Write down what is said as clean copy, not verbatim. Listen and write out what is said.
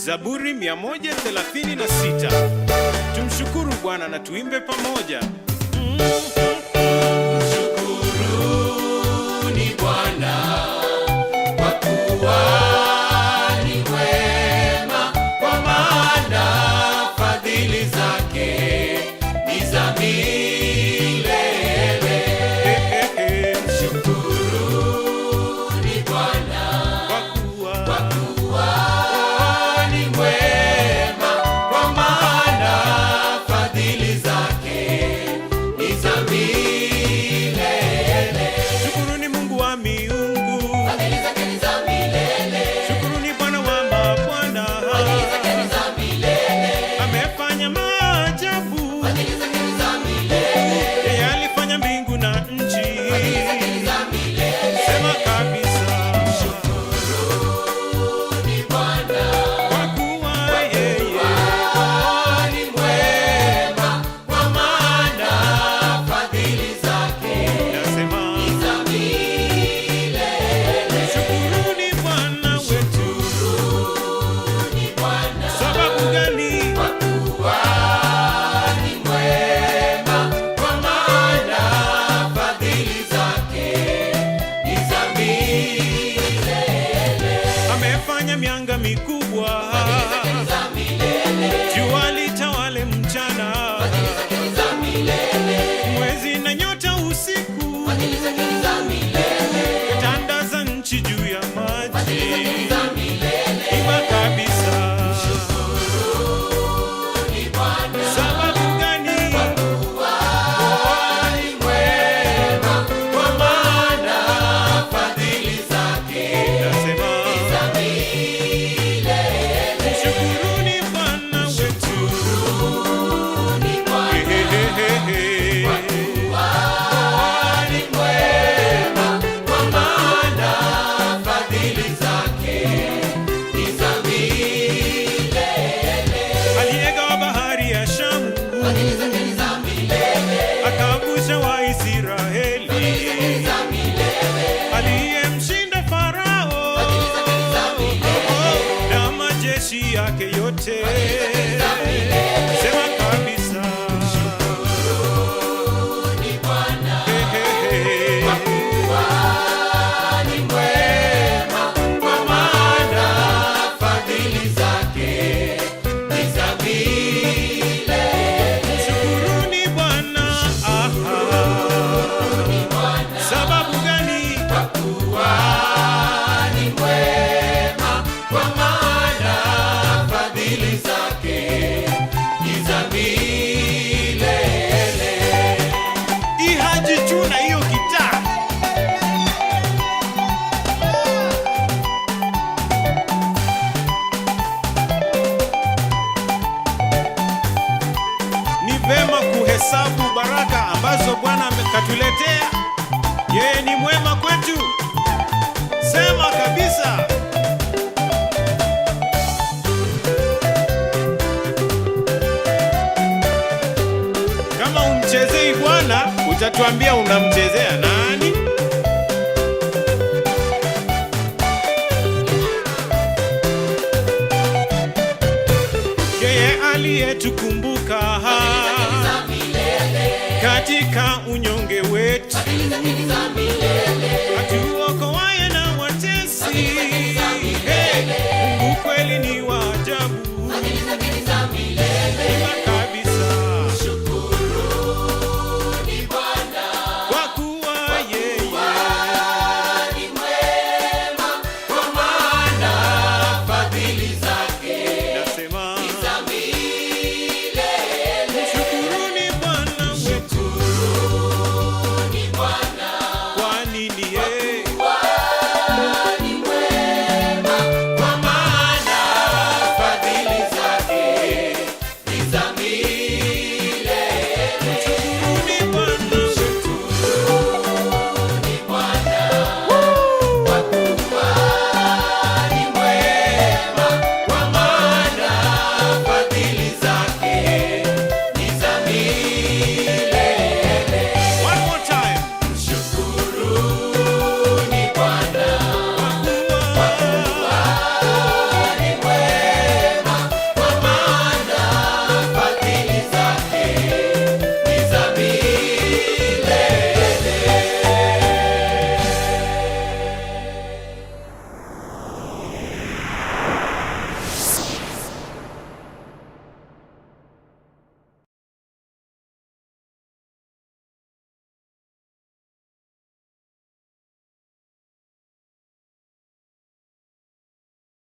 Zaburi 136. Tumshukuru Bwana na tuimbe pamoja. Mshukuruni Bwana kwa kuwa ni wema, kwa maana fadhili zake ni za milele. Mshukuruni Bwana kwa kuwa ni mwema, kwa maana fadhili zake ni za milele. Shukuruni Mungu wa miungu, Fadhili zake ni za milele. shukuruni Bwana wa mabwana, Fadhili zake ni za milele. amefanya maajabu. Fadhili zake ni za milele. Yeye alifanya mbingu na nchi. Fadhili zake ni za milele. Sema kabisa, Mshukuruni Bwana kwa kuwa yeye ni mwema, kwa maana fadhili zake nasema, ni za milele. shukuruni Bwana wetu. Ni Bwana Sababu gani? kwa kuwa ni mwema, kwa maana fadhili zake ni za milele. Amefanya mianga mikubwa, Fadhili zake ni za milele. jua litawale mchana, Fadhili zake ni za milele. mwezi na nyota usiku, Fadhili zake ni za milele. tanda za nchi juu ya maji. Fadhili zake ni za milele. Imba kabisa. Ni Bwana Sababu gani? kuwa ni mwema, kwa maana fadhili zake Nasema, za milele. shukuruni Bwana wetu. Ni Bwana Hehehehe. kuwa ni mwema, kwa maana fadhili zake ni za milele. Aliyegawa bahari ya Shamu, Fadhili zake ni za milele. akavusha Waisraeli. Fadhili zake ni za milele. Aliyemshinda Farao Fadhili zake ni za milele. na majeshi yake yote. za milele. Sema kabisa, Ni Bwana hehehe. kuwa ni mwema, kwa maana fadhili zake ni za milele. Shukuruni Bwana. Aha. Sababu gani? Kwa kuwa ni mwema, kwa maana fadhili zake ni za milele. Ihaji chuna hiyo gitaa. Ni vema kuhesabu baraka ambazo Bwana amekatuletea. Yeye ni mwema kwetu. Sema kabisa. Kama umchezei Bwana, utatuambia unamchezea nani? Yeye aliyetukumbuka Za milele. katika unyonge wetu, Fadhili zake ni za milele.